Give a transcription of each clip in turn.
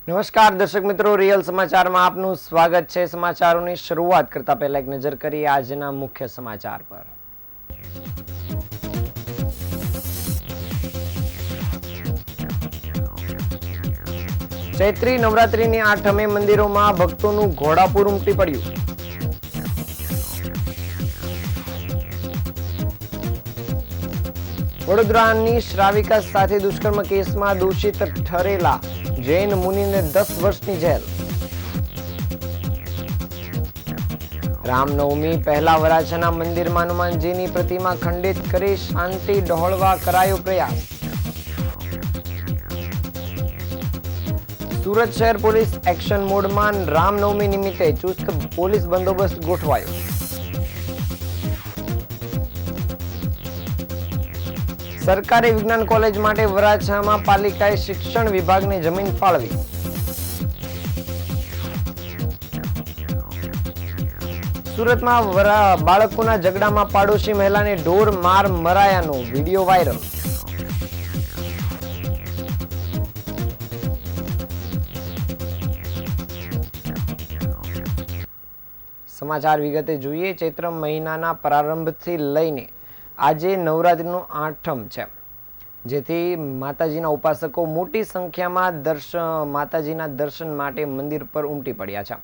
નમસ્કાર દર્શક મિત્રો, રિયલ સમાચારમાં આપનું સ્વાગત છે। સમાચારોની શરૂઆત કરતા પહેલા એક નજર કરીએ આજના મુખ્ય સમાચાર પર। ચૈત્રી નવરાત્રીની આઠમે મંદિરોમાં ભક્તોનું ઘોડાપુર ઉમટી પડ્યું। વડોદરાની શ્રાવિકા સાથે દુષ્કર્મ કેસમાં દોષિત ઠરેલા જૈન મુનિને 10 વર્ષની જેલ। રામનવમી પહેલા વરાછાના મંદિરમાં હનુમાનજીની પ્રતિમા ખંડિત કરી શાંતિ ડહોળવા કરાયો પ્રયાસ। સુરત શહેર પોલીસ એક્શન મોડમાં રામનવમી નિમિત્તે ચુસ્ત પોલીસ બંદોબસ્ત ગોઠવાયો। સરકારી વિજ્ઞાન કોલેજ માટે વરાછામાં પાલિકાએ શિક્ષણ વિભાગને જમીન ફાળવી। સુરતમાં બાળકોના ઝઘડામાં પાડોશી મહિલાને ઢોર માર મરાયાનો વિડીયો વાયરલ। સમાચાર વિગતે જોઈએ। ચૈત્ર મહિનાના પ્રારંભથી લઈને આજે નવરાત્રીનું આઠમ છે, જેથી માતાજીના ઉપાસકો મોટી સંખ્યામાં માતાજીના દર્શન માટે મંદિર પર ઉમટી પડ્યા છે।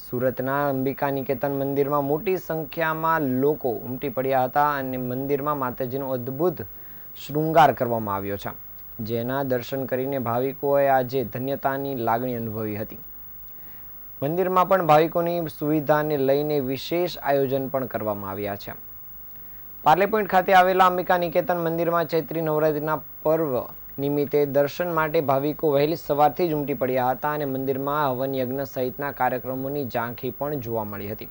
સુરતના અંબિકા નિકેતન મંદિરમાં મોટી સંખ્યામાં લોકો ઉમટી પડ્યા હતા અને મંદિરમાં માતાજીનો અદ્ભુત શૃંગાર કરવામાં આવ્યો છે, જેના દર્શન કરીને ભાવિકોએ આજે ધન્યતાની લાગણી અનુભવી હતી। મંદિરમાં પણ ભાવિકોની સુવિધાને લઈને વિશેષ આયોજન પણ કરવામાં આવ્યા છે। પાર્લે પોઈન્ટ ખાતે આવેલા અંબિકા નિકેતન મંદિરમાં ચૈત્રી નવરાત્રીના પર્વ નિમિત્તે દર્શન માટે ભાવિકો વહેલી સવારથી જ ઉમટી પડ્યા હતા અને મંદિરમાં હવન યજ્ઞ સહિતના કાર્યક્રમોની ઝાંખી પણ જોવા મળી હતી।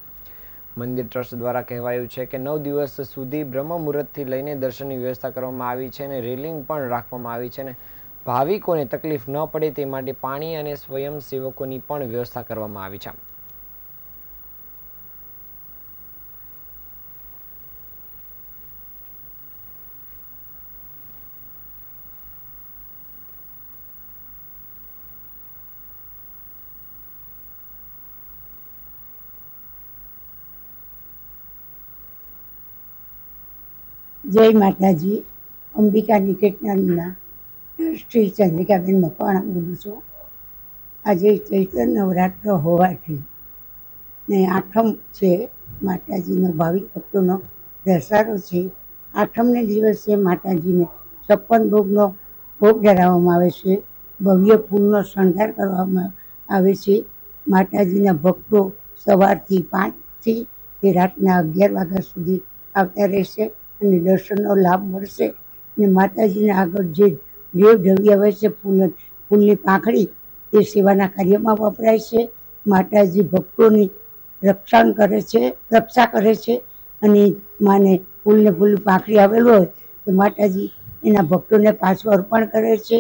મંદિર ટ્રસ્ટ દ્વારા કહેવાયું છે કે 9 દિવસ સુધી બ્રહ્મ મુહૂર્તથી લઈને દર્શનની વ્યવસ્થા કરવામાં આવી છે અને રેલિંગ પણ રાખવામાં આવી છે અને ભાવિકોને તકલીફ ન પડે તે માટે પાણી અને સ્વયંસેવકોની પણ વ્યવસ્થા કરવામાં આવી છે। જય માતાજી। અંબિકા નિકેતનના શ્રી ચંદ્રિકાબેન મકવાણા બોલું છું। આજે ચૈત્ર નવરાત્ર હોવાથી ને આઠમ છે, માતાજીનો ભાવિક ભક્તોનો દશેરો છે। આઠમને દિવસે માતાજીને 56 ભોગનો ભોગ ધરાવવામાં આવે છે। ભવ્ય ફૂલનો શણગાર કરવામાં આવે છે। માતાજીના ભક્તો સવારથી 5થી તે રાતના 11 વાગ્યા સુધી આવતા રહેશે અને દર્શનનો લાભ મળશે। અને માતાજીને આગળ જે દેવ દ્રવ્ય આવે છે, ફૂલની પાંખડી, એ સેવાના કાર્યમાં વપરાય છે। માતાજી ભક્તોની રક્ષા કરે છે અને માને ફૂલની પાંખડી આવેલું હોય તો માતાજી એના ભક્તોને પાછું અર્પણ કરે છે।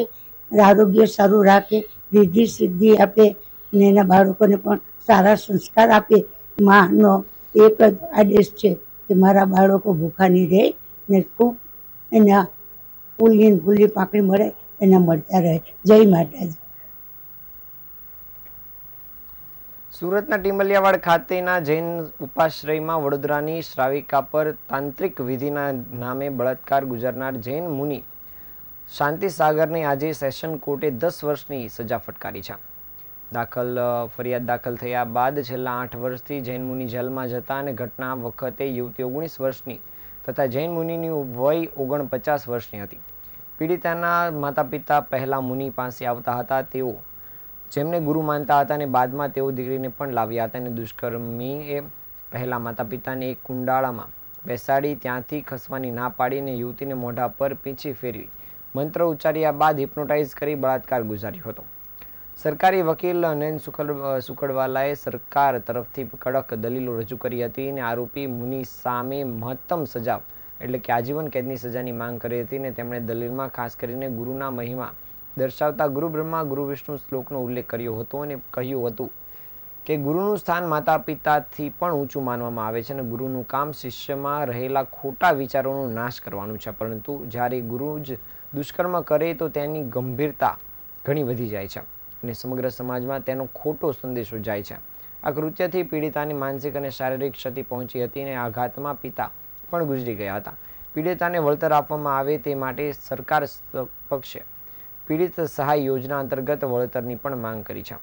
આરોગ્ય સારું રાખે, રિદ્ધિ સિદ્ધિ આપે અને એના બાળકોને પણ સારા સંસ્કાર આપે। માનો એક જ આદેશ છે કે મારા બાળકો ભૂખા નહીં રહે ને ખૂબ એના ફૂલની પાંખડી મળે, એના મળતા રહે। જય માતાજી। સુરતના ટીમલિયાવાડ ખાતેના જૈન ઉપાશ્રયમાં વડોદરાની શ્રાવિકા પર તાંત્રિક વિધિના નામે બળાત્કાર ગુજારનાર જૈન મુનિ શાંતિસાગરને આજે સેશન કોર્ટે 10 વર્ષની સજા ફટકારી છે। ફરિયાદ દાખલ થયા બાદ છેલ્લા 8 વર્ષથી જૈન મુનિ જેલમાં જતા અને ઘટના વખતે યુવતી 19 વર્ષની તથા જૈન મુનિની વય 49 વર્ષની હતી। પીડિતાના માતા પિતા પહેલા મુનિ પાસે આવતા હતા, તેઓ જેમને ગુરુ માનતા હતા અને બાદમાં તેઓ દીકરીને પણ લાવ્યા હતા અને દુષ્કર્મીએ પહેલા માતા પિતાને એક કુંડાળામાં બેસાડી ત્યાંથી ખસવાની ના પાડીને યુવતીને મોઢા પર પીંછી ફેરવી મંત્ર ઉચ્ચાર્યા બાદ હિપ્નોટાઇઝ કરી બળાત્કાર ગુજાર્યો હતો। સરકારી વકીલ નયન સુખડવાલાએ સરકાર તરફથી કડક દલીલો રજૂ કરી હતી અને આરોપી મુનિ સામે મહત્તમ સજા એટલે કે આજીવન કેદની સજાની માંગ કરી હતી અને તેમણે દલીલમાં ખાસ કરીને ગુરુના મહિમા દર્શાવતા ગુરુ બ્રહ્મા ગુરુ વિષ્ણુ શ્લોકનો ઉલ્લેખ કર્યો હતો અને કહ્યું હતું કે ગુરુનું સ્થાન માતા પિતાથી પણ ઊંચું માનવામાં આવે છે અને ગુરુનું કામ શિષ્યમાં રહેલા ખોટા વિચારોનો નાશ કરવાનું છે, પરંતુ જ્યારે ગુરુ જ દુષ્કર્મ કરે તો તેની ગંભીરતા ઘણી વધી જાય છે। અને સમગ્ર સમાજમાં તેનો ખોટો સંદેશો જાય છે. આ કૃત્યથી પીડિતાની માનસિક અને શારીરિક ક્ષતિ પહોંચી હતી અને આઘાતમાં પિતા પણ ગુજરી ગયા હતા. પીડિતાને વળતર આપવામાં આવે તે માટે સરકાર પક્ષે પીડિત સહાય યોજના અંતર્ગત વળતરની પણ માંગ કરી છે.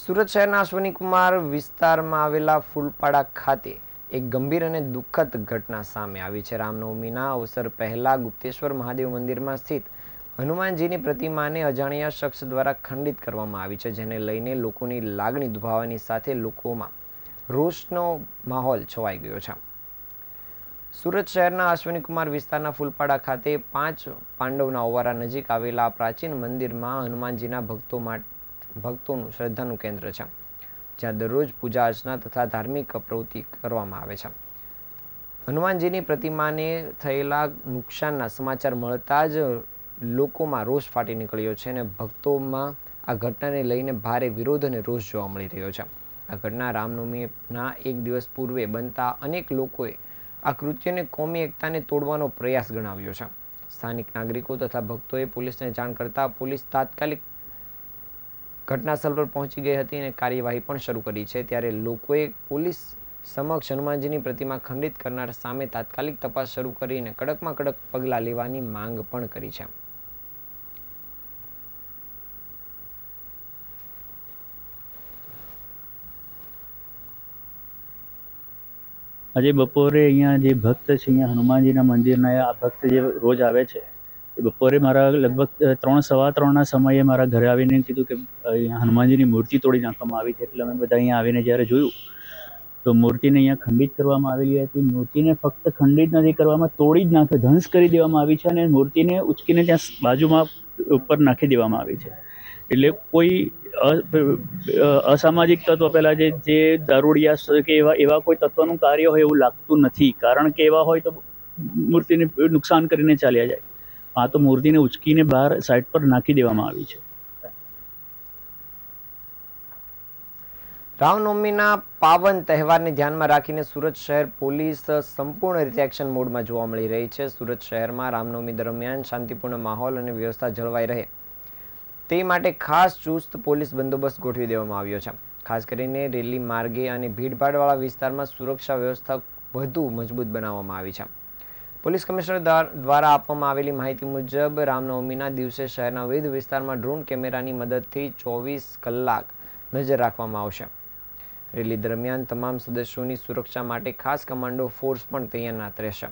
સુરત શહેરના અશ્વની કુમાર વિસ્તારમાં આવેલા ફૂલપાડા ખાતે એક ગંભીર અને દુઃખદ ઘટના સામે આવી છે. રામનવમીના અવસર પહેલા ગુપ્તેશ્વર મહાદેવ મંદિરમાં સ્થિત હનુમાનજીની પ્રતિમાને અજાણ્યા શખ્સ દ્વારા ખંડિત કરવામાં આવી છે, જેને લઈને લોકોની લાગણી દુભાવવાની સાથે લોકોમાં રોષનો માહોલ છવાઈ ગયો છે. સુરત શહેરના અશ્વની કુમાર વિસ્તારના ફૂલપાડા ખાતે 5 પાંડવના ઓવારા નજીક આવેલા પ્રાચીન મંદિરમાં હનુમાનજીના ભક્તોનું શ્રદ્ધાનું કેન્દ્ર છે, જ્યાં દરરોજ પૂજા અર્ચના તથા ધાર્મિક પ્રવૃત્તિ કરવામાં આવે છે. હનુમાનજીની પ્રતિમાને થયેલા નુકસાનના સમાચાર મળતા જ લોકોમાં રોષ ફાટી નીકળ્યો છે અને ભક્તોમાં આ ઘટનાને લઈને ભારે વિરોધ અને રોષ જોવા મળી રહ્યો છે. આ ઘટના રામનવમીના એક દિવસ પૂર્વે બનતા અનેક લોકોએ આ કૃત્યને કોમી એકતાને તોડવાનો પ્રયાસ ગણાવ્યો છે. સ્થાનિક નાગરિકો તથા ભક્તોએ પોલીસને જાણ કરતા પોલીસ તાત્કાલિક ઘટનાસ્થળ પર પહોંચી ગઈ હતી અને કાર્યવાહી પણ શરૂ કરી છે. ત્યારે લોકોએ પોલીસ સમક્ષ હનુમાનજીની પ્રતિમા ખંડિત કરનાર સામે તાત્કાલિક તપાસ શરૂ કરીને કડકમાં કડક પગલાં લેવાની માંગ પણ કરી છે. આજે બપોરે અહીંયા જે ભક્ત છે, અહીંયા હનુમાનજીના મંદિરના આ ભક્ત જે રોજ આવે છે, એ બપોરે મારા લગભગ 3 સવા 3ના સમયે મારા ઘરે આવીને કીધું કે અહીંયા હનુમાનજીની મૂર્તિ તોડી નાખવામાં આવી છે. એટલે અમે બધા અહીંયા આવીને જ્યારે જોયું તો મૂર્તિને અહીંયા ખંડિત કરવામાં આવેલી હતી. મૂર્તિને ફક્ત ખંડિત નથી કરવામાં, તોડી જ ધંસ કરી દેવામાં આવી છે અને મૂર્તિને ઉચકીને ત્યાં બાજુમાં ઉપર નાખી દેવામાં આવી છે. એટલે કોઈ અસામાજિક તત્વ પહેલા જે દારૂડિયા કે એવા કોઈ તત્વનું કાર્ય હોય એવું લાગતું નથી, કારણ કે એવા હોય તો મૂર્તિને નુકસાન કરીને ચાલ્યા જાય. આ તો મૂર્તિને ઉચકીને બહાર સાઈડ પર નાખી દેવામાં આવી છે. રામનવમીના પાવન તહેવારને ધ્યાનમાં રાખીને સુરત શહેર પોલીસ સંપૂર્ણ રીતે એક્શન મોડમાં જોવા મળી રહી છે. સુરત શહેરમાં રામનવમી દરમિયાન શાંતિપૂર્ણ માહોલ અને વ્યવસ્થા જળવાઈ રહે તે માટે ખાસ ચુસ્ત પોલીસ બંદોબસ્ત ગોઠવી દેવામાં આવ્યો છે. ખાસ કરીને રેલી માર્ગે અને ભીડભાડવાળા વિસ્તારમાં સુરક્ષા વ્યવસ્થા વધુ મજબૂત બનાવવામાં આવી છે. પોલીસ કમિશનર દ્વારા આપવામાં આવેલી માહિતી મુજબ રામનવમીના દિવસે શહેરના વિવિધ વિસ્તારમાં ડ્રોન કેમેરાની મદદથી 24 કલાક નજર રાખવામાં આવશે. રેલી દરમિયાન તમામ સદસ્યોની સુરક્ષા માટે ખાસ કમાન્ડો ફોર્સ પણ તૈનાત રહેશે.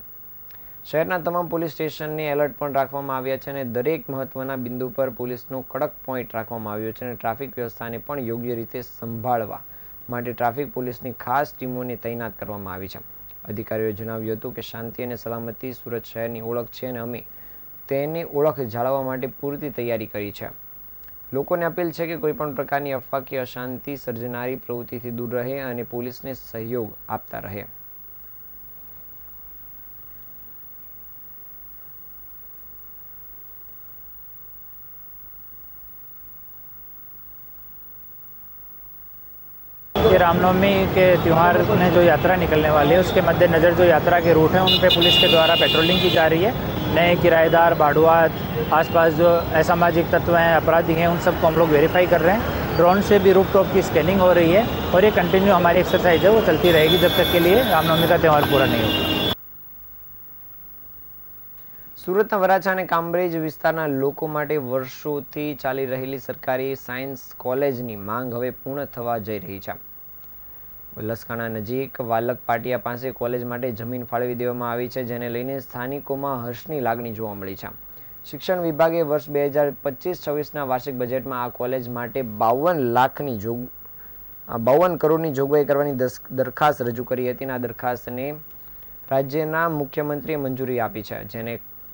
શહેરના તમામ પોલીસ સ્ટેશનને એલર્ટ પણ રાખવામાં આવ્યા છે અને દરેક મહત્વના બિંદુ પર પોલીસનો કડક પોઈન્ટ રાખવામાં આવ્યો છે અને ટ્રાફિક વ્યવસ્થાને પણ યોગ્ય રીતે સંભાળવા માટે ટ્રાફિક પોલીસની ખાસ ટીમોને તૈનાત કરવામાં આવી છે. અધિકારીઓએ જણાવ્યું હતું કે શાંતિ અને સલામતી સુરત શહેરની ઓળખ છે અને અમે તેની ઓળખ જાળવવા માટે પૂરતી તૈયારી કરી છે. લોકોને અપીલ છે કે કોઈપણ પ્રકારની અફવા કે અશાંતિ સર્જનારી પ્રવૃત્તિથી દૂર રહે અને પોલીસને સહયોગ આપતા રહે. ये रामनवमी के त्यौहार में जो यात्रा निकलने वाली है उसके मद्देनज़र जो यात्रा के रूट हैं उन पे पुलिस के द्वारा पेट्रोलिंग की जा रही है. नए किराएदार, बाड़ुआ, आसपास जो असामाजिक तत्व हैं, अपराधी हैं, उन सबको हम लोग वेरीफाई कर रहे हैं. ड्रोन से भी रूफ टॉप की स्कैनिंग हो रही है और ये कंटिन्यू हमारी एक्सरसाइज है वो चलती रहेगी जब तक के लिए रामनवमी का त्यौहार पूरा नहीं होगा. સુરતના વરાછા અને કામરેજ વિસ્તારના લોકો માટે વર્ષોથી ચાલી રહેલી સરકારી સાયન્સ કોલેજની માંગ હવે પૂર્ણ થવા જઈ રહી છે. લસકાણા નજીક વાલક પાટિયા પાસે કોલેજ માટે જમીન ફાળવી દેવામાં આવી છે, જેને લઈને સ્થાનિકોમાં હર્ષની લાગણી જોવા મળી છે. શિક્ષણ વિભાગે વર્ષ 2025-26ના વાર્ષિક બજેટમાં આ કોલેજ માટે 52 કરોડની જોગવાઈ કરવાની દરખાસ્ત રજૂ કરી હતી અને આ દરખાસ્તને રાજ્યના મુખ્યમંત્રીએ મંજૂરી આપી છે, જેને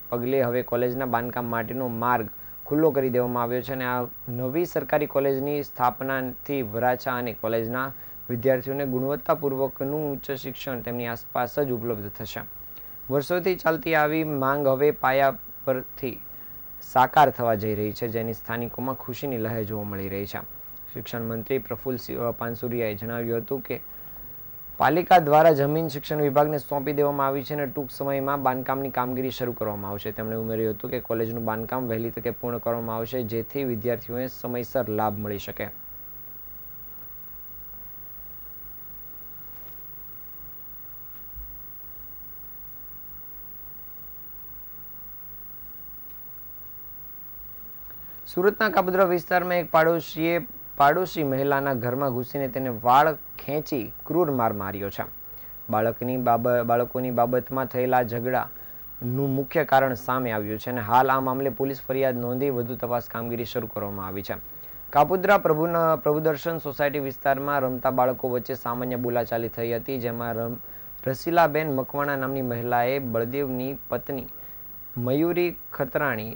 પગલે હવે કોલેજના બાંધકામ માટેનો માર્ગ ખુલ્લો કરી દેવામાં આવ્યો છે અને આ નવી સરકારી કોલેજની સ્થાપનાથી વરાછા અને કોલેજના વિદ્યાર્થીઓને ગુણવત્તાપૂર્વકનું ઉચ્ચ શિક્ષણ તેમની આસપાસ જ ઉપલબ્ધ થશે. વર્ષોથી ચાલતી આવી માંગ હવે પાયા પરથી સાકાર થવા જઈ રહી છે, જેની સ્થાનિકોમાં ખુશીની લહેર જોવા મળી રહી છે. શિક્ષણ મંત્રી પ્રફુલ્લ પાનસુરિયાએ જણાવ્યું હતું કે પાલિકા દ્વારા જમીન શિક્ષણ વિભાગને સોંપી દેવામાં આવી છે અને ટૂંક સમયમાં બાંધકામની કામગીરી શરૂ કરવામાં આવશે. તેમણે ઉમેર્યું હતું કે કોલેજનું બાંધકામ વહેલી તકે પૂર્ણ કરવામાં આવશે, જેથી વિદ્યાર્થીઓને સમયસર લાભ મળી શકે. સુરતના કાપોદ્રા વિસ્તારમાં એક પાડોશી મહિલાના ઘરમાં ઘૂસીને તેને વાળ ખેંચી ક્રૂર માર માર્યો છે. બાળકોની બાબતમાં થયેલા ઝઘડાનું મુખ્ય કારણ સામે આવ્યું છે અને હાલ આ મામલે પોલીસ ફરિયાદ નોંધી વધુ તપાસ કામગીરી શરૂ કરવામાં આવી છે. કાપોદ્રા પ્રભુદર્શન સોસાયટી વિસ્તારમાં રમતા બાળકો વચ્ચે સામાન્ય બોલાચાલી થઈ હતી, જેમાં રસીલાબેન મકવાણા નામની મહિલાએ બળદેવની પત્ની મયુરી ખતરાણી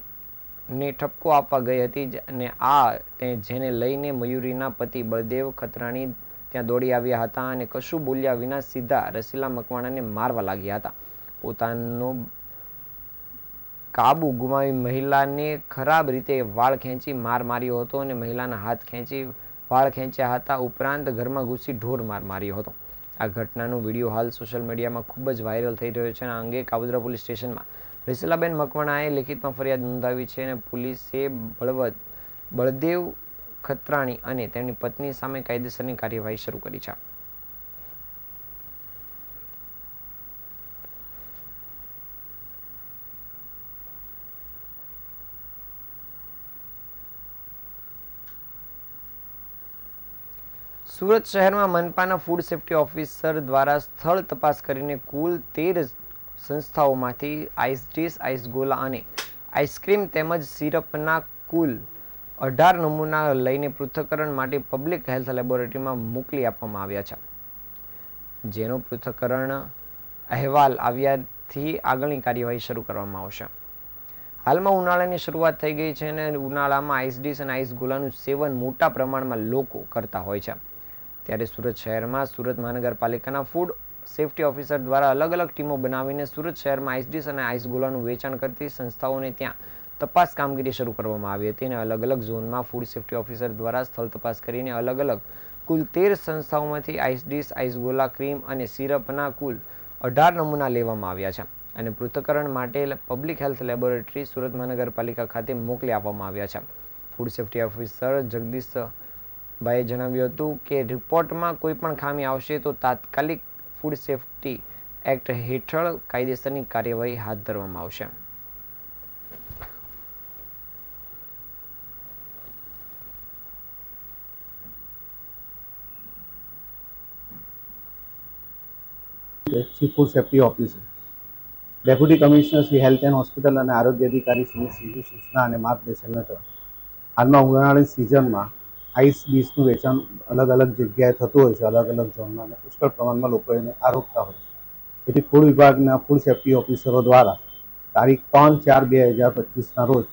ને ઠપકો આપવા ગઈ હતી અને જેને લઈને મયુરીના પતિ બળદેવ ખતરાણી ત્યાં દોડી આવ્યા હતા અને કશું બોલ્યા વિના સીધા રસીલા મકવાણાને મારવા લાગ્યા હતા. પોતાનો કાબુ ગુમાવી મહિલાને ખરાબ રીતે વાળ ખેંચી માર માર્યો હતો અને મહિલાના હાથ ખેંચી વાળ ખેંચ્યા હતા. ઉપરાંત ઘરમાં ઘૂસી ઢોર માર માર્યો હતો. આ ઘટનાનો વિડીયો હાલ સોશિયલ મીડિયામાં ખૂબ જ વાયરલ થઈ રહ્યો છે. આ અંગે કાપોદ્રા પોલીસ સ્ટેશનમાં રસીલાબેન મકવાણાએ લેખિતમાં ફરિયાદ નોંધાવી છે અને પોલીસે બળદેવ ખતરાણી અને તેમની પત્ની સામે કાયદેસરની કાર્યવાહી શરૂ કરી છે. સુરત શહેરમાં મનપાના ફૂડ સેફ્ટી ઓફિસર દ્વારા સ્થળ તપાસ કરીને કુલ 13 સંસ્થાઓમાંથી આઈસ ડીશ, આઈસ ગોલા અને આઈસ્ક્રીમ તેમજ સિરપના કુલ 18 નમૂના લઈને પૃથ્થકરણ માટે પબ્લિક હેલ્થ લેબોરેટરીમાં મોકલી આપવામાં આવ્યા છે, જેનો પૃથ્થકરણ અહેવાલ આવ્યાથી આગળની કાર્યવાહી શરૂ કરવામાં આવશે. હાલમાં ઉનાળાની શરૂઆત થઈ ગઈ છે અને ઉનાળામાં આઈસ ડીશ અને આઈસ ગોલાનું સેવન મોટા પ્રમાણમાં લોકો કરતા હોય છે. ત્યારે સુરત શહેરમાં સુરત મહાનગરપાલિકાના ફૂડ સેફ્ટી ઓફિસર દ્વારા અલગ અલગ ટીમો બનાવીને સુરત શહેરમાં આઈસ ડીશ અને આઈસ ગોલાનું વેચાણ કરતી સંસ્થાઓને ત્યાં તપાસ કામગીરી શરૂ કરવામાં આવી હતી અને અલગ અલગ ઝોનમાં ફૂડ સેફ્ટી ઓફિસર દ્વારા સ્થળ તપાસ કરીને અલગ અલગ કુલ 13 સંસ્થાઓમાંથી આઈસ ડીશ, આઈસ ગોલા, ક્રીમ અને સિરપના કુલ 18 નમૂના લેવામાં આવ્યા છે અને પૃથ્થકરણ માટે પબ્લિક હેલ્થ લેબોરેટરી સુરત મહાનગરપાલિકા ખાતે મોકલી આપવામાં આવ્યા છે. ફૂડ સેફ્ટી ઓફિસર જગદીશભાઈએ જણાવ્યું હતું કે રિપોર્ટમાં કોઈ પણ ખામી આવશે તો તાત્કાલિક ફૂડ સેફ્ટી એક્ટ હેઠળ કાયદેસરની કાર્યવાહી હાથ ધરવામાં આવશે. Chief food safety officer, deputy commissioner Shri health and hospital અને આરોગ્ય અધિકારી શ્રી સૂચના અને માર્ગદર્શન હેઠળ હાલમાં ઉનાળાની સિઝનમાં આઈસ ડીશનું વેચાણ અલગ અલગ જગ્યાએ થતું હોય છે, અલગ અલગ ઝોનમાં અને પુષ્કળ પ્રમાણમાં લોકો એને આરોગતા હોય છે. તેથી ફૂડ વિભાગના ફૂડ સેફ્ટી ઓફિસરો દ્વારા તારીખ 3/4/2025ના રોજ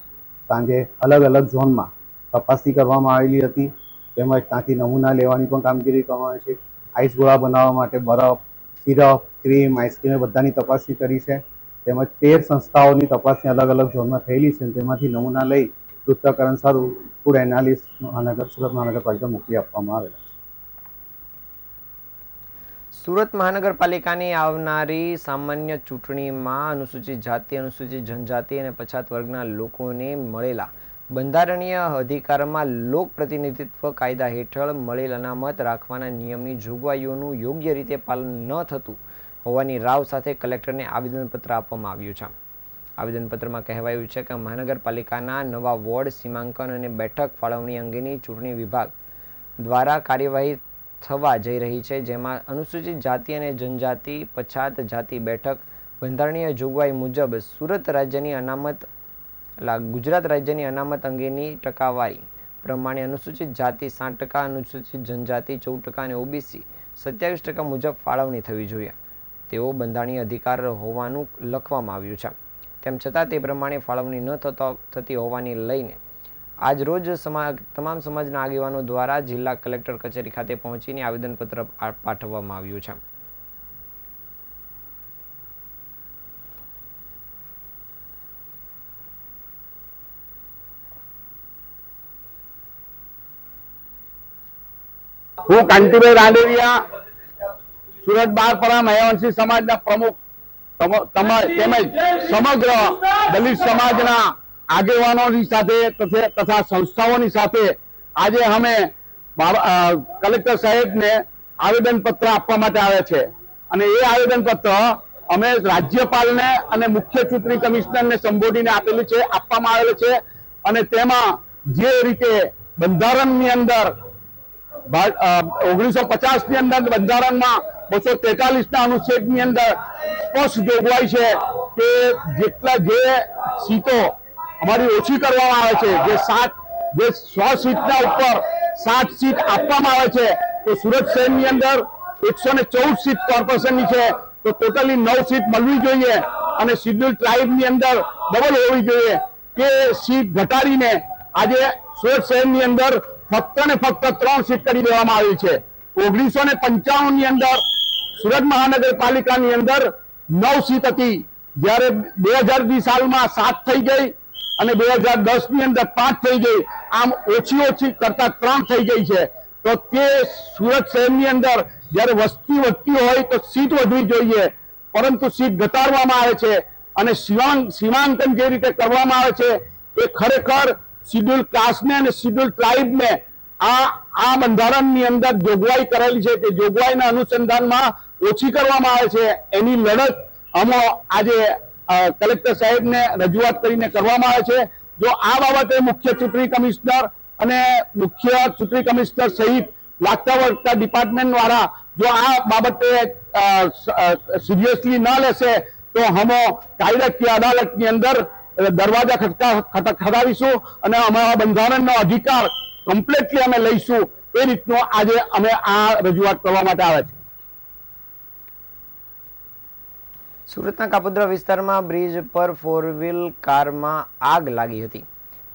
સાંજે અલગ અલગ ઝોનમાં તપાસણી કરવામાં આવેલી હતી. તેમજ ત્યાંથી નમૂના લેવાની પણ કામગીરી કરવામાં આવી છે. આઈસ ગોળા બનાવવા માટે બરફ, સિરપ, ક્રીમ, આઈસ્ક્રીમ બધાની તપાસણી કરી છે. તેમજ 13 સંસ્થાઓની તપાસણી અલગ અલગ ઝોનમાં થયેલી છે. તેમાંથી નમૂના લઈ પૃથ્થકરણ સારું ફૂડ એનાલિસ્ટ સુરત મહાનગરપાલિકા મોકલી આપવામાં આવેલા છે. સુરત મહાનગરપાલિકાની આવનારી સામાન્ય ચૂંટણીમાં અનુસૂચિત જાતિ, અનુસૂચિત જનજાતિ અને પછાત વર્ગના લોકોને મળેલા બંધારણીય અધિકારમાં લોક પ્રતિનિધિત્વ કાયદા હેઠળ મળેલ અનામત રાખવાના નિયમની જોગવાઈઓનું યોગ્ય રીતે પાલન ન થતું હોવાની રાવ સાથે કલેક્ટરને આવેદનપત્ર આપવામાં આવ્યું છે. આવેદનપત્રમાં કહેવાયું છે કે મહાનગરપાલિકાના નવા વોર્ડ સીમાંકન અને બેઠક ફાળવણી અંગેની ચૂંટણી વિભાગ દ્વારા કાર્યવાહી થવા જઈ રહી છે, જેમાં અનુસૂચિત જાતિ અને જનજાતિ પછાત જાતિ બેઠક બંધારણીય જોગવાઈ મુજબ ગુજરાત રાજ્યની અનામત અંગેની ટકાવારી પ્રમાણે અનુસૂચિત જાતિ 60%, અનુસૂચિત જનજાતિ 14% અને ઓબીસી 27% મુજબ ફાળવણી થવી જોઈએ તેવો બંધારણીય અધિકાર હોવાનું લખવામાં આવ્યું છે. તેમ છતાં તે પ્રમાણે ફાળવણી ન થતી હોવાની લઈને આજ રોજ તમામ સમાજના આગેવાનો દ્વારા જિલ્લા કલેક્ટર કચેરી ખાતે પહોંચીને આવેદનપત્ર પાઠવવામાં આવ્યું છે. હું કાંતિભાઈ રાંદેરિયા સુરત બારપરા મહેવંશી સમાજના પ્રમુખ તેમજ સમગ્ર દલિત સમાજના આગેવાનોની સાથે તથા સંસ્થાઓની સાથે આજે અમે કલેક્ટર સાહેબને આવેદન પત્ર આપવા માટે આવ્યા છે અને એ આવેદન પત્ર અમે રાજ્યપાલને અને મુખ્ય ચૂંટણી કમિશનરને સંબોધીને આપવામાં આવેલું છે અને તેમાં જે રીતે બંધારણની અંદર 1950 ની અંદર બંધારણમાં 243 ના અનુચ્છેદની અંદર સ્પષ્ટ જોગવાઈ છે કે જે સીટો અમારી ઓછી કરવામાં આવે છે, જે 100 સીટના ઉપર 7 સીટ આપવામાં આવે છે, તો સુરત શહેરની અંદર 114 સીટ કોર્પોરેશનની છે, તો ટોટલી 9 સીટ મળવી જોઈએ અને શિડ્યુલ ટ્રાઇબની અંદર ડબલ હોવી જોઈએ. કે સીટ ઘટાડીને આજે સુરત શહેરની અંદર ફક્ત ને ફક્ત 3 સીટ કરી દેવામાં આવી છે. 1995 ની અંદર સુરત મહાનગરપાલિકાની અંદર 9 સીટ હતી, જ્યારે 2000ની સાલમાં 7 થઈ ગઈ અને 2010 ની અંદર 5 થઈ ગઈ, આમ ઓછી કરતા 3 થઈ ગઈ છે. તો તે સુરત શહેરની અંદર જ્યારે વસ્તી વધતી હોય તો સીટ વધવી જોઈએ, પરંતુ સીટ ઘટાડવામાં આવે છે અને સીમાંકન જે રીતે કરવામાં આવે છે એ ખરેખર શિડ્યુલ કાસ્ટને અને શિડ્યુલ ટ્રાઇબને આ બંધારણની અંદર જોગવાઈ કરેલી છે તે જોગવાઈના અનુસંધાનમાં ઓછી કરવામાં આવે છે. એની લડત અમે આજે કલેક્ટર સાહેબને રજૂઆત કરીને કરવામાં આવે છે. જો આ બાબતે મુખ્ય ચૂંટણી કમિશનર અને મુખ્ય ચૂંટણી કમિશનર સહિત લાગતા વળગતા ડિપાર્ટમેન્ટ દ્વારા જો આ બાબતે સિરિયસલી ન લેશે તો અમે કાયદાકીય અદાલતની અંદર દરવાજા ખટખટાવીશું અને અમારા બંધારણનો અધિકાર કમ્પ્લીટલી અમે લઈશું. એ રીતનો આજે અમે આ રજૂઆત કરવા માટે આવ્યા છે. સુરતના કાપોદ્રા વિસ્તારમાં બ્રિજ પર 4 વ્હીલ કારમાં આગ લાગી હતી.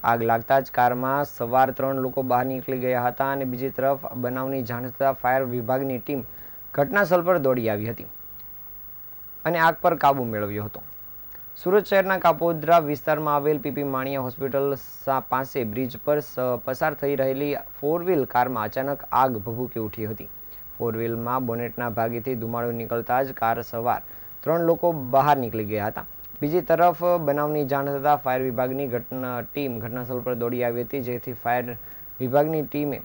આગ લાગતા જ કારમાં સવાર 3 લોકો બહાર નીકળી ગયા હતા અને બીજી તરફ બનાવની જાણ થતાં ફાયર વિભાગની ટીમ ઘટનાસ્થળ પર દોડી આવી હતી અને આગ પર કાબુ મેળવ્યો હતો. સુરત શહેરના કાપોદ્રા વિસ્તારમાં આવેલ પીપી માણિયા હોસ્પિટલ પાસે બ્રિજ પર પસાર થઈ રહેલી 4 વ્હીલ કારમાં અચાનક આગ ભભૂકી ઉઠી હતી. 4 વ્હીલમાં બોનેટના ભાગેથી ધુમાડો નીકળતા જ કાર સવાર 3 લોકો બહાર નીકળી ગયા હતા. બીજી તરફ બનાવની જાણ થતાં ફાયર વિભાગની ટીમ ઘટનાસ્થળ પર દોડી આવી હતી, જેથી ફાયર વિભાગની ટીમે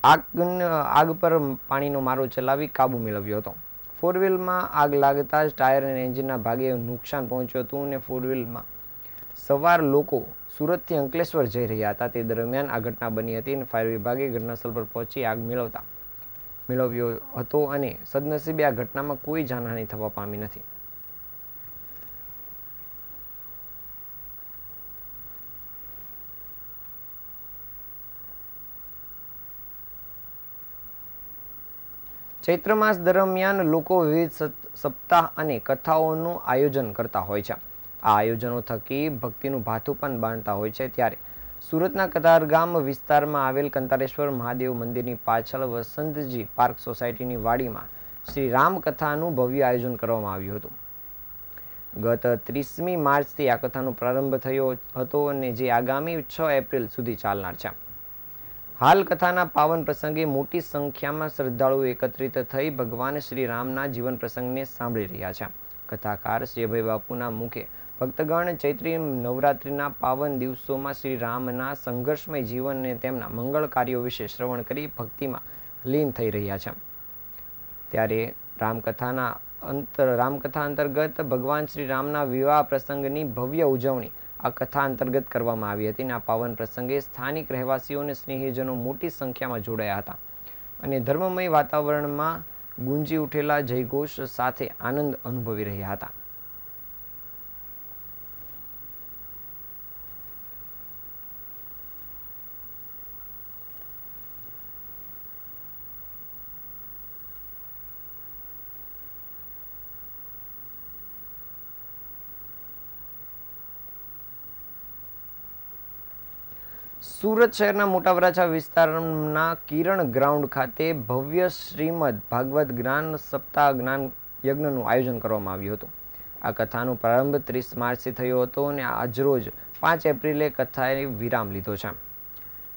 આગ પર પાણીનો મારો ચલાવી કાબુ મેળવ્યો હતો. 4 વ્હીલમાં આગ લાગતા જ ટાયર અને એન્જિનના ભાગે નુકસાન પહોંચ્યું હતું અને 4 વ્હીલમાં સવાર લોકો સુરતથી અંકલેશ્વર જઈ રહ્યા હતા. તે દરમિયાન આ ઘટના બની હતી અને ફાયર વિભાગે ઘટનાસ્થળ પર પહોંચી આગ મેળવ્યો હતો અને સદનસીબે આ ઘટનામાં કોઈ જાનહાનિ થવા પામી નથી. ચૈત્ર માસ દરમિયાન લોકો વિવિધ સપ્તાહ અને કથાઓનું આયોજન કરતા હોય છે. આ આયોજનો થકી ભક્તિનું ભાથું પણ બાંધતા હોય છે. ત્યારે સુરતના કતારગામ વિસ્તારમાં આવેલ કંતારેશ્વર મહાદેવ મંદિરની પાછળ વસંતજી પાર્ક સોસાયટીની વાડીમાં શ્રી રામ કથાનું ભવ્ય આયોજન કરવામાં આવ્યું હતું. ગત 30મી માર્ચથી આ કથાનો પ્રારંભ થયો હતો અને જે આગામી 6 એપ્રિલ સુધી ચાલનાર છે. હાલ કથાના પાવન પ્રસંગે મોટી સંખ્યામાં શ્રદ્ધાળુઓ એકત્રિત થઈ ભગવાન શ્રી રામના જીવન પ્રસંગને સાંભળી રહ્યા છે. કથાકાર શ્રી અભય બાપુના મુખે ભક્તગણ ચૈત્રી નવરાત્રિના પાવન દિવસોમાં શ્રી રામના સંઘર્ષમય જીવન અને તેમના મંગળ કાર્યો વિશે શ્રવણ કરી ભક્તિમાં લીન થઈ રહ્યા છે. ત્યારે રામકથા અંતર્ગત ભગવાન શ્રી રામના વિવાહ પ્રસંગની ભવ્ય ઉજવણી આ કથા અંતર્ગત કરવામાં આવી હતી અને આ પાવન પ્રસંગે સ્થાનિક રહેવાસીઓ અને સ્નેહીજનો મોટી સંખ્યામાં જોડાયા હતા અને ધર્મમય વાતાવરણમાં ગુંજી ઉઠેલા જયઘોષ સાથે આનંદ અનુભવી રહ્યા હતા. સુરત શહેરના મોટા વરાછા વિસ્તારના કિરણ ગ્રાઉન્ડ ખાતે ભવ્ય શ્રીમદ ભાગવત જ્ઞાન સપ્તાહ જ્ઞાન યજ્ઞનું આયોજન કરવામાં આવ્યું હતું. આ કથાનો પ્રારંભ 30 માર્ચથી થયો હતો અને આજરોજ 5 એપ્રિલે કથાએ વિરામ લીધો છે.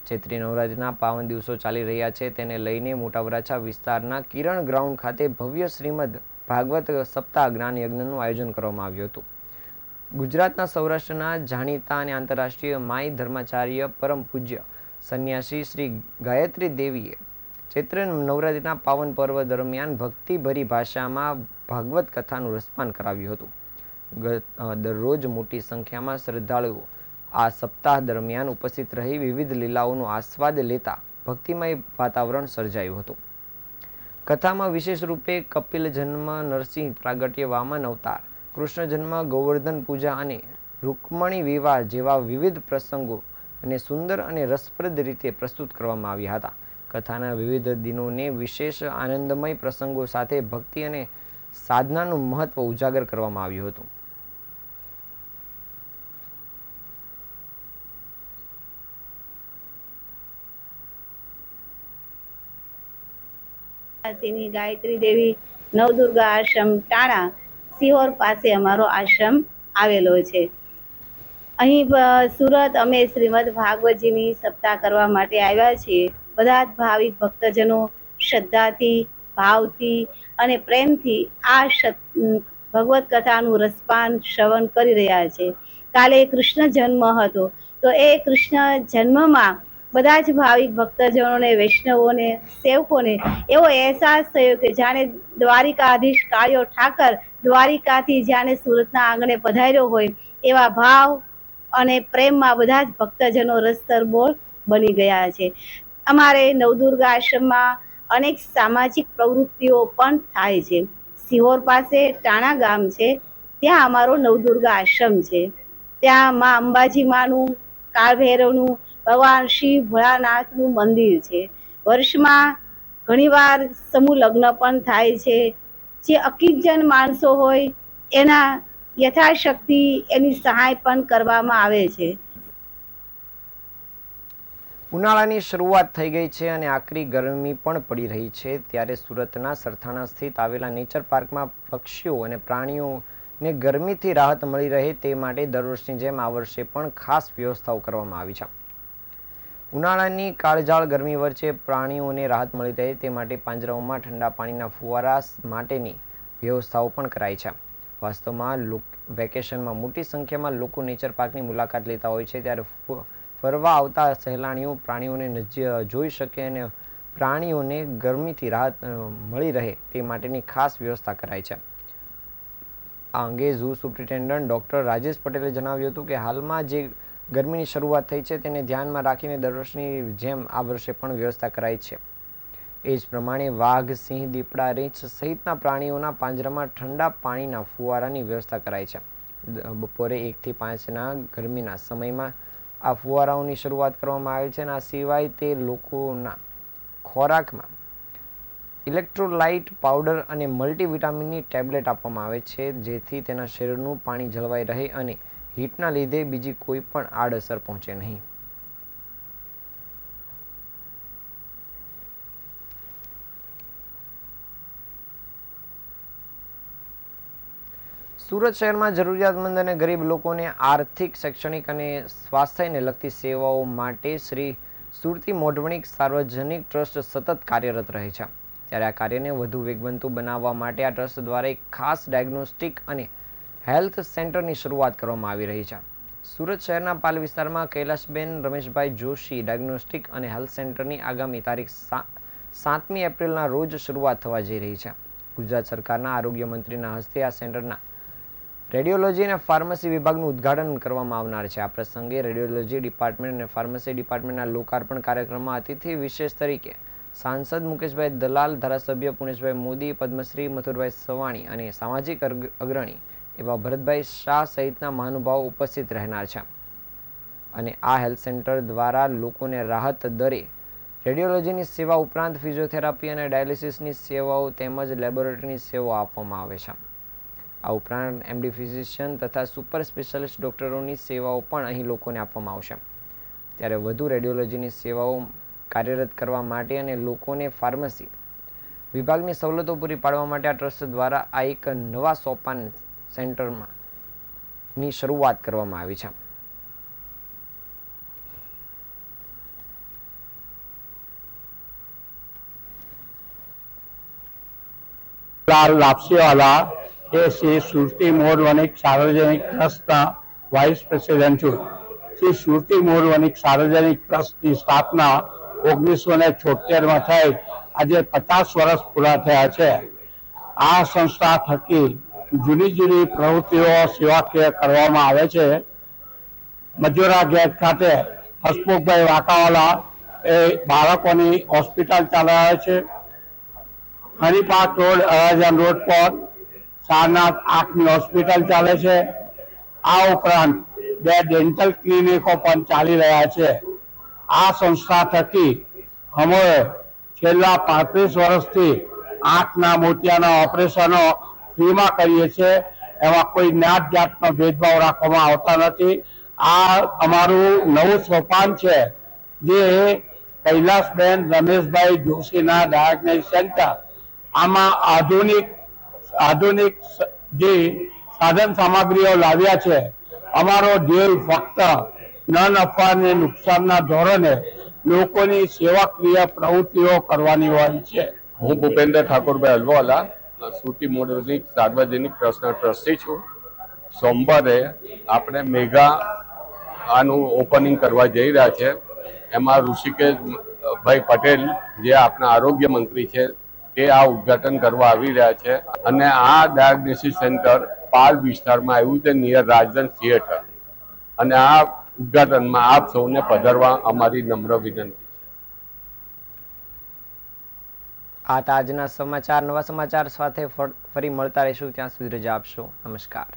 ચૈત્રી નવરાત્રિના પાવન દિવસો ચાલી રહ્યા છે, તેને લઈને મોટા વરાછા વિસ્તારના કિરણ ગ્રાઉન્ડ ખાતે ભવ્ય શ્રીમદ ભાગવત સપ્તાહ જ્ઞાન યજ્ઞનું આયોજન કરવામાં આવ્યું હતું. ગુજરાતના સૌરાષ્ટ્રના જાણીતા અને આંતરરાષ્ટ્રીય માઈ ધર્માચાર્ય પરમ પૂજ્ય સંન્યાસી શ્રી ગાયત્રી દેવીએ ચૈત્ર નવરાત્રિના પાવન પર્વ દરમિયાન ભક્તિભરી ભાષામાં ભાગવત કથાનું રસપાન કરાવ્યું હતું. દરરોજ મોટી સંખ્યામાં શ્રદ્ધાળુઓ આ સપ્તાહ દરમિયાન ઉપસ્થિત રહી વિવિધ લીલાઓનો આસ્વાદ લેતા ભક્તિમય વાતાવરણ સર્જાયું હતું. કથામાં વિશેષ રૂપે કપિલ જન્મ, નરસિંહ પ્રાગટ્ય, વામન અવતાર, કૃષ્ણ જન્મ, ગોવર્ધન પૂજા અને રૂકમણી વિવાહ જેવા વિવિધ પ્રસંગો અને સુંદર અને રસપ્રદ રીતે પ્રસ્તુત કરવામાં આવ્યા હતા. કથાના વિવિધ દિનોને વિશેષ આનંદમય પ્રસંગો સાથે ભક્તિ અને સાધનાનું મહત્વ ઉજાગર કરવામાં આવ્યું હતું. ગાયત્રી દેવી નવદુર્ગા આશ્રમ ટાણા સિહોર પાસે અમારો આશ્રમ આવેલો છે. અહીં સુરત અમે શ્રીમદ ભાગવતજીની સપ્તાહ કરવા માટે આવ્યા છીએ. બધા જ ભાવિક ભક્તજનો શ્રદ્ધાથી, ભાવથી અને પ્રેમથી આ ભગવત કથાનું રસપાન શ્રવણ કરી રહ્યા છે. કાલે કૃષ્ણ જન્મ હતો, તો એ કૃષ્ણ જન્મમાં બધા જ ભાવિક ભક્તજનોને, વૈષ્ણવોને, સેવકોને એવો અહેસાસ થયો કે જાણે દ્વારિકાધીશ કાળિયો ઠાકર દ્વારિકાથી જાણે સુરતના આંગણે પધાર્યો હોય એવા ભાવ અને પ્રેમમાં બધા જ ભક્તજનો રસતરબોળ બની ગયા છે. અમારે નવદુર્ગા આશ્રમમાં અનેક સામાજિક પ્રવૃત્તિઓ પણ થાય છે. સિહોર પાસે ટાણા ગામ છે, ત્યાં અમારો નવદુર્ગા આશ્રમ છે. ત્યાં મા અંબાજી માનું, કાળભૈરવનું, ભગવાન શિવ ભોળાનાથનું મંદિર છે. વર્ષમાં ઘણીવાર સમૂહ લગ્ન પણ થાય છે. જે અકિંચન માણસો હોય એના યથાશક્તિ એની સહાય પણ કરવામાં આવે છે. ઉનાળાની શરૂઆત થઈ ગઈ છે અને આકરી ગરમી પણ પડી રહી છે, ત્યારે સુરતના સરથાણા સ્થિત આવેલા નેચર પાર્કમાં પક્ષીઓ અને પ્રાણીઓને ગરમીથી રાહત મળી રહે તે માટે દર વર્ષની જેમ આ વર્ષે પણ ખાસ વ્યવસ્થાઓ કરવામાં આવી છે. ઉનાળાની કાળઝાળ ગરમી વચ્ચે પ્રાણીઓને રાહત મળી રહે તે માટે પાંજરાઓમાં ઠંડા પાણીના ફુવારા માટેની વ્યવસ્થાઓ પણ કરાઈ છે. વાસ્તવમાં વેકેશનમાં મોટી સંખ્યામાં લોકો નેચર પાર્કની મુલાકાત લેતા હોય છે, ત્યારે ફરવા આવતા સહેલાણીઓ પ્રાણીઓને જોઈ શકે અને પ્રાણીઓને ગરમીથી રાહત મળી રહે તે માટેની ખાસ વ્યવસ્થા કરાઈ છે. આ અંગે ઝૂ સુપ્રિન્ટેન્ડન્ટ ડૉક્ટર રાજેશ પટેલે જણાવ્યું હતું કે હાલમાં જે ગરમીની શરૂઆત થઈ છે તેને ધ્યાનમાં રાખીને દર વર્ષની જેમ આ વર્ષે પણ વ્યવસ્થા કરાઈ છે. એ જ પ્રમાણે વાઘ, સિંહ, દીપડા, રીંછ સહિતના પ્રાણીઓના પાંજરામાં ઠંડા પાણીના ફુવારાની વ્યવસ્થા કરાઈ છે. બપોરે 1 થી 5ના ગરમીના સમયમાં આ ફુવારાઓની શરૂઆત કરવામાં આવે છે અને આ સિવાય તે લોકોના ખોરાકમાં ઇલેક્ટ્રોલાઇટ પાવડર અને મલ્ટીવિટામિનની ટેબ્લેટ આપવામાં આવે છે, જેથી તેના શરીરનું પાણી જળવાઈ રહે અને હીટના લીધે બીજી કોઈ પણ આડઅસર પહોંચે નહીં. સુરત શહેરમાં જરૂરિયાતમંદ અને ગરીબ લોકોને આર્થિક, શૈક્ષણિક અને સ્વાસ્થ્યને લગતી સેવાઓ માટે શ્રી સુરતી મોઢવણી સાર્વજનિક ટ્રસ્ટ સતત કાર્યરત રહે છે. ત્યારે આ કાર્યને વધુ વેગવંતુ બનાવવા માટે આ ટ્રસ્ટ દ્વારા એક ખાસ ડાયગ્નોસ્ટિક અને હેલ્થ સેન્ટરની શરૂઆત કરવામાં આવી રહી છે. સુરત શહેરના પાલ વિસ્તારમાં કૈલાશબેન રમેશભાઈ જોશી ડાયગ્નોસ્ટિક અને હેલ્થ સેન્ટરની આગામી તારીખ 7મી એપ્રિલના રોજ શરૂઆત થવા જઈ રહી છે. ગુજરાત સરકારના આરોગ્ય મંત્રીના હસ્તે આ સેન્ટરના રેડિયોલોજી અને ફાર્મસી વિભાગનું ઉદ્ઘાટન કરવામાં આવનાર છે. આ પ્રસંગે રેડિયોલોજી ડિપાર્ટમેન્ટ અને ફાર્મસી ડિપાર્ટમેન્ટના લોકાર્પણ કાર્યક્રમમાં અતિથિ વિશેષ તરીકે સાંસદ મુકેશભાઈ દલાલ, ધારાસભ્ય પુણેશભાઈ મોદી, પદ્મશ્રી મથુરભાઈ સવાણી અને સામાજિક અગ્રણી એવા ભરતભાઈ શાહ સહિતના મહાનુભાવો ઉપસ્થિત રહેનાર છે. અને આ હેલ્થ સેન્ટર દ્વારા લોકોને રાહત દરે રેડિયોલોજીની સેવા ઉપરાંત ફિઝિયોથેરાપી અને ડાયાલિસિસની સેવાઓ તેમજ લેબોરેટરીની સેવાઓ આપવામાં આવે છે. આ ઉપરાંત MD ફિઝિશિયન તથા સુપર સ્પેશિયાલિસ્ટ ડૉક્ટરોની સેવાઓ પણ અહીં લોકોને આપવામાં આવશે. ત્યારે વધુ રેડિયોલોજીની સેવાઓ કાર્યરત કરવા માટે અને લોકોને ફાર્મસી વિભાગની સવલતો પૂરી પાડવા માટે આ ટ્રસ્ટ દ્વારા આ એક નવા સોપાન સેન્ટરની શરૂઆત કરવામાં આવી છે. વિસ્તાર લાપસીવાલા એ શ્રી સુરતી મોર વણિક સાર્વજનિક ટ્રસ્ટના વાઇસ પ્રેસિડેન્ટ છું. શ્રી સુરતી મોર વણિક સાર્વજનિક ટ્રસ્ટની સ્થાપના 1976માં થઈ આજે 50 વર્ષ પૂરા થયા છે. આ સંસ્થા થકી જુદી જુદી પ્રવૃત્તિઓ સેવાકીય કરવામાં આવે છે. મજૂરા ગેટ ખાતે હસમુખભાઈ વાંકાવાલા એ બાળકોની હોસ્પિટલ ચલાવે છે. હરિપાક રોડ અડાજણ રોડ પર સારનાથ આંખની હોસ્પિટલ ચાલે છે. આ ઉપરાંત 2 ડેન્ટલ ક્લિનિકો પણ ચાલી રહ્યા છે. આ સંસ્થા થકી અમે છેલ્લા 35 વર્ષથી આંખના મોતિયાના ઓપરેશનો ફ્રીમાં કરીએ છીએ. એમાં કોઈ જ્ઞાત જાતનો ભેદભાવ રાખવામાં આવતા નથી. આ અમારું નવું સોપાન છે જે કૈલાસબેન રમેશભાઈ જોશીના ડાયગ્નોસ્ટિક સેન્ટર. આમાં આધુનિક જે સાધન સામગ્રીઓ લાવ્યા છે. અમારો ધ્યેય ફક્ત ન નફા અને નુકસાનના ધોરણે લોકોની સેવાકીય પ્રવૃત્તિઓ કરવાની હોય છે. હું ભૂપેન્દ્ર ઠાકોરભાઈ અલવાલા સુરતી મોર વણિક સાર્વજનિક ટ્રસ્ટના ટ્રસ્ટી છું. સોમવારે આપણે મેગા આનું ઓપનિંગ કરવા જઈ રહ્યા છે. એમાં ઋષિકેશભાઈ પટેલ જે આપણા આરોગ્ય મંત્રી છે તે આ ઉદ્ઘાટન કરવા આવી રહ્યા છે. અને આ ડાયગ્નોસ્ટિક સેન્ટર પાલ વિસ્તારમાં આવ્યું છે નિયર રાજદન થિયેટર. અને આ ઉદ્ઘાટનમાં આપ સૌને પધારવા અમારી નમ્ર વિનંતી. આ હતા આજના સમાચાર. નવા સમાચાર સાથે ફરી મળતા રહીશું. ત્યાં સુધી રજા આપશો. નમસ્કાર.